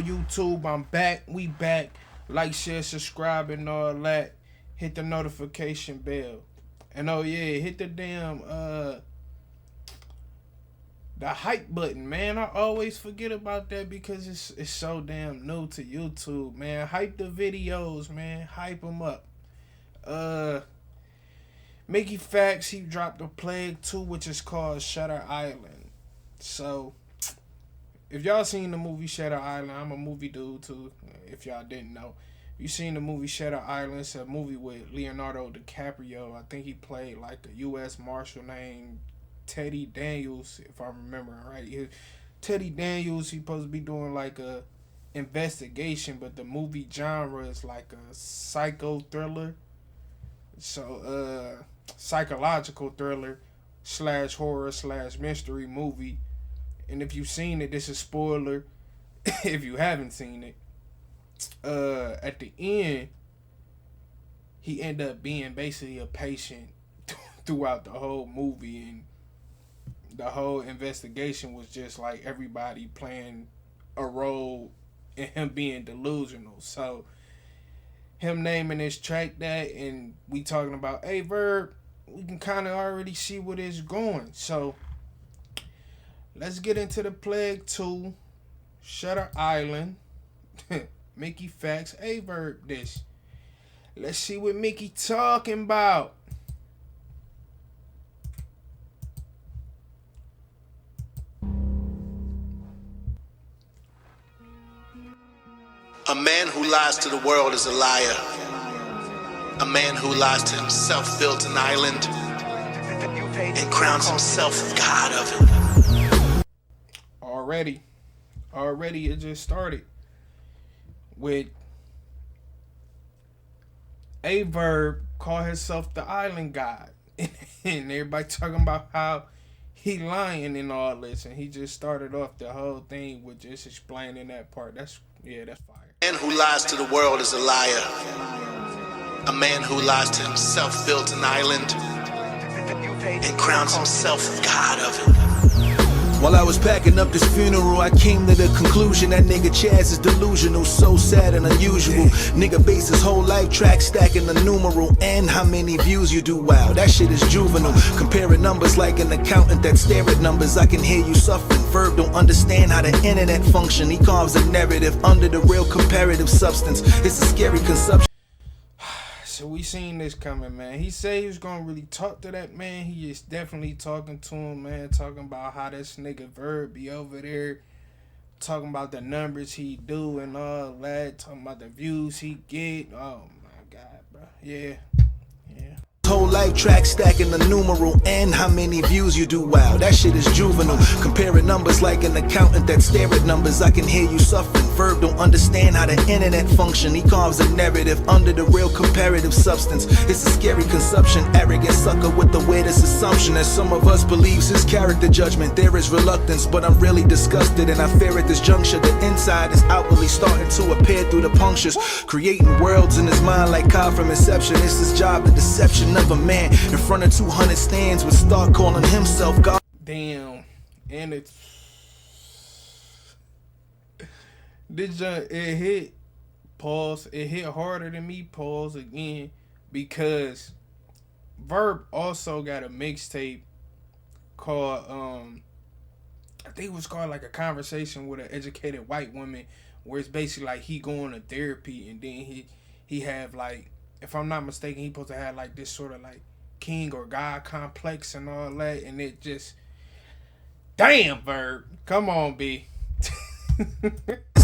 know, YouTube, I'm back. We back. Like, share, subscribe, and all that. Hit the notification bell. And oh yeah, hit the damn the hype button, man. I always forget about that because it's so damn new to YouTube, man. Hype the videos, man. Hype them up. Mickey Factz, he dropped a Plague 2, which is called Shutter Island. So, if y'all seen the movie Shutter Island, I'm a movie dude too, if y'all didn't know. If you seen the movie Shutter Island, it's a movie with Leonardo DiCaprio. I think he played like a U.S. Marshal named Teddy Daniels, if I'm remembering right. Teddy Daniels, he supposed to be doing like a investigation, but the movie genre is like a psycho thriller. So, psychological thriller / horror / mystery movie. And if you've seen it, this is spoiler. If you haven't seen it, at the end, he ended up being basically a patient throughout the whole movie, and the whole investigation was just like everybody playing a role and him being delusional. So him naming this track that, and we talking about a VERB, we can kind of already see what it's going. So let's get into the Plague 2, Shutter Island, Mickey Factz, a VERB this. Let's see what Mickey talking about. A man who lies to the world is a liar. A man who lies to himself builds an island and crowns himself God of it. Already it just started with a VERB call himself the island god. And everybody talking about how he lying and all this, and he just started off the whole thing with just explaining that part. That's fire. A man who lies to the world is a liar. A man who lies to himself builds an island and crowns himself God of it. While I was packing up this funeral, I came to the conclusion that nigga Chaz is delusional, so sad and unusual. Nigga base his whole life track stacking the numeral and how many views you do. Wow, that shit is juvenile. Comparing numbers like an accountant that stare at numbers. I can hear you suffering. VERB don't understand how the internet function. He carves a narrative under the real comparative substance. It's a scary consumption. So we seen this coming, man. He said he was gonna really talk to that man. He is definitely talking to him, man. Talking about how this nigga VERB be over there, talking about the numbers he do and all that. Talking about the views he get. Oh my God, bro. Yeah. Whole life track stacking the numeral and how many views you do. Wow, that shit is juvenile. Comparing numbers like an accountant that stare at numbers. I can hear you suffering. VERB don't understand how the internet function. He carves a narrative under the real comparative substance. It's a scary consumption. Arrogant sucker with the weirdest assumption that some of us believes his character judgment. There is reluctance, but I'm really disgusted, and I fear at this juncture the inside is outwardly starting to appear through the punctures, creating worlds in his mind like Kyle from Inception. It's his job, the deception of a man in front of 200 stands would start calling himself God. Damn. And it hit, pause, it hit harder than me, pause again, because VERB also got a mixtape called I think it was called like A Conversation with an Educated White Woman, where it's basically like he going to therapy, and then he have like, if I'm not mistaken, he supposed to have like this sort of like king or god complex and all that, and it just, damn, VERB, come on, B.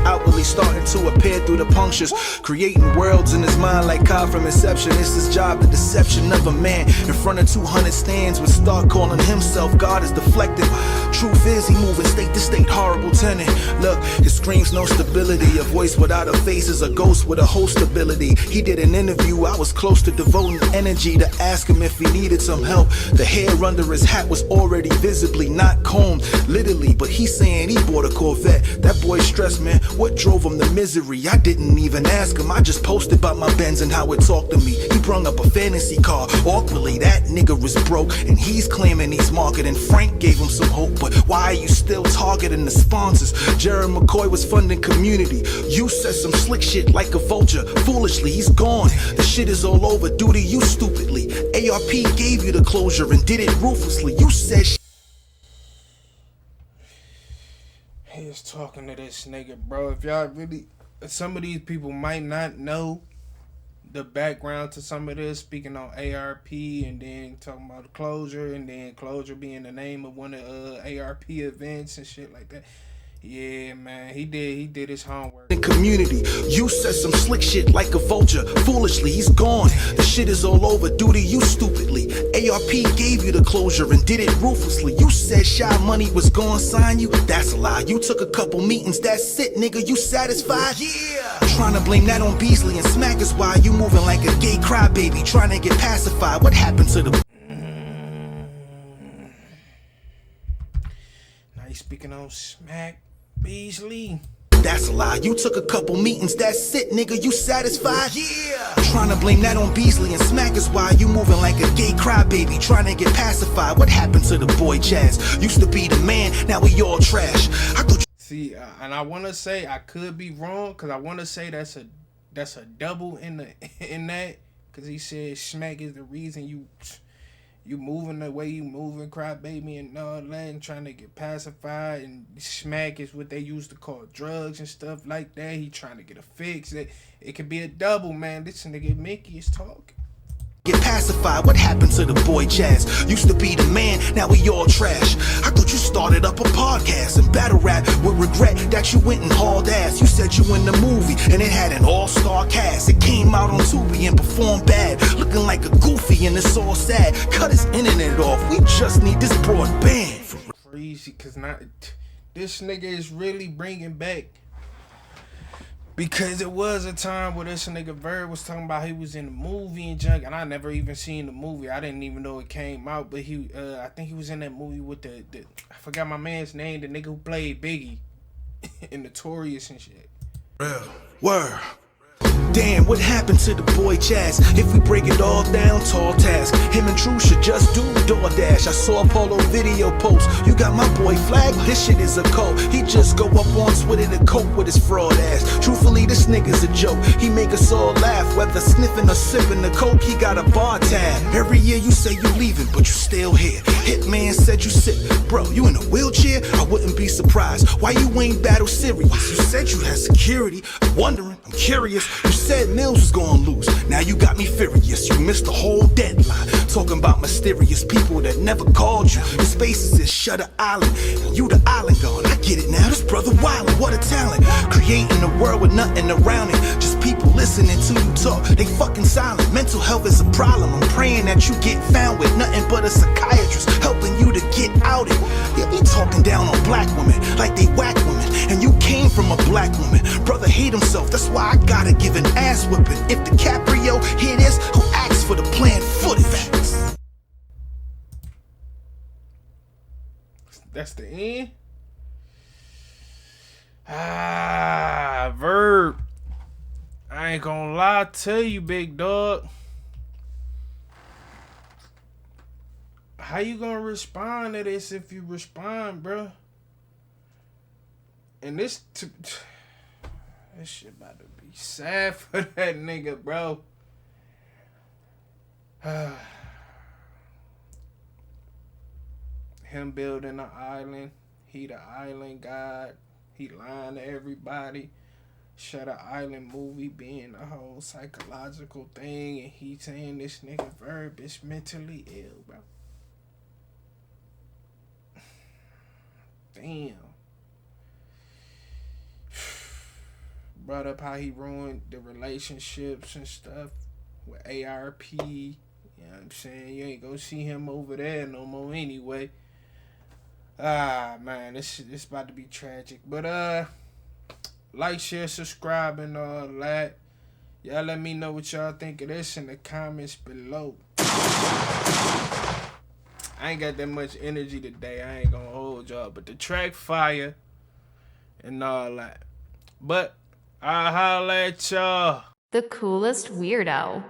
Outwardly starting to appear through the punctures, creating worlds in his mind like Kyle from Inception. It's his job, the deception of a man in front of 200 stands would start calling himself God is deflected. Truth is, he moving state to state, horrible tenant. Look, his screams no stability. A voice without a face is a ghost with a host ability. He did an interview, I was close to devoting energy to ask him if he needed some help. The hair under his hat was already visibly not combed, literally, but he's saying he bought a Corvette. That boy stressed, man. What drove him to misery? I didn't even ask him. I just posted about my Benz and how it talked to me. He brung up a fantasy car. Awkwardly, that nigga was broke, and he's claiming he's marketing. Frank gave him some hope, but why are you still targeting the sponsors? Jared McCoy was funding community. You said some slick shit like a vulture. Foolishly, he's gone. The shit is all over due to you stupidly. ARP gave you the closure and did it ruthlessly. You said He's talking to this nigga, bro. If y'all really, some of these people might not know the background to some of this, speaking on ARP and then talking about closure, and then closure being the name of one of ARP events and shit like that. Yeah, man, he did his homework. In community, you said some slick shit like a vulture. Foolishly, he's gone. The shit is all over due to you stupidly. ARP gave you the closure and did it ruthlessly. You said Shy Money was gonna sign you. That's a lie. You took a couple meetings. That's it, nigga. You satisfied? Yeah. Trying to blame that on Beasley and Smack is why you moving like a gay crybaby, trying to get pacified. What happened to the? Now he's speaking on Smack Beasley. That's a lie. You took a couple meetings. That's it, nigga. You satisfied? Yeah. Trying to blame that on Beasley and Smack is why you moving like a gay crybaby, trying to get pacified. What happened to the boy Chaz? Used to be the man, now we all trash. I thought. See, and I want to say I could be wrong, cause I want to say that's a double in that, cause he said Smack is the reason you moving the way you moving, crybaby and all that, and trying to get pacified, and Smack is what they used to call drugs and stuff like that. He trying to get a fix. It could be a double, man. This nigga Mickey is talking. Get pacified. What happened to the boy Chaz? Used to be the man, now we all trash. I thought you started up a podcast and battle rap with regret that you went and hauled ass. You said you in the movie and it had an all-star cast. It came out on Tubi and performed bad, looking like a goofy and it's all sad. Cut his internet off. We just need this broadband. Crazy, cause not this nigga is really bringing back. Because it was a time where this nigga VERB was talking about he was in the movie and junk, and I never even seen the movie. I didn't even know it came out, but I think he was in that movie with the I forgot my man's name, the nigga who played Biggie in Notorious and shit. Real word. Damn, what happened to the boy Chaz? If we break it all down, tall task. Him and True should just do DoorDash. I saw Apollo video post. You got my boy flagged? This shit is a code. He just go up on Twitter to cope with his fraud ass. Truthfully, this nigga's a joke. He make us all laugh. Whether sniffing or sipping the coke, he got a bar tab. Every year you say you leaving, but you still here. Hitman said you sick. Bro, you in a wheelchair? I wouldn't be surprised. Why you ain't battle serious? You said you had security. I'm wondering, I'm curious. You said Mills was gonna lose. Now you got me furious. You missed the whole deadline. Talking about mysterious people that never called you. The spaces is Shutter Island. And you the island gone. I get it now. This brother Wilder, what a talent. Creating a world with nothing around it. Just people listening to you talk. They fucking silent. Mental health is a problem. I'm praying that you get found with nothing but a psychiatrist helping you to get out it. Yeah, be talking down on black women like they whack women. And you came from a black woman. Brother hate himself. That's why I gotta give an ass whipping. If DiCaprio hear this, who asked for the planned footage? That's the end. VERB. I ain't gonna lie to you, big dog. How you gonna respond to this if you respond, bro? And this shit about to be sad for that nigga, bro. Him building an island. He the island god. He lying to everybody. Shutter Island movie being a whole psychological thing. And he saying this nigga VERB is mentally ill, bro. Damn. Brought up how he ruined the relationships and stuff with ARP. You know what I'm saying? You ain't gonna see him over there no more anyway. Man, this about to be tragic. But like, share, subscribe, and all that. Y'all let me know what y'all think of this in the comments below. I ain't got that much energy today. I ain't gonna hold y'all. But the track fire and all that. But I'll holla at y'all. The coolest weirdo.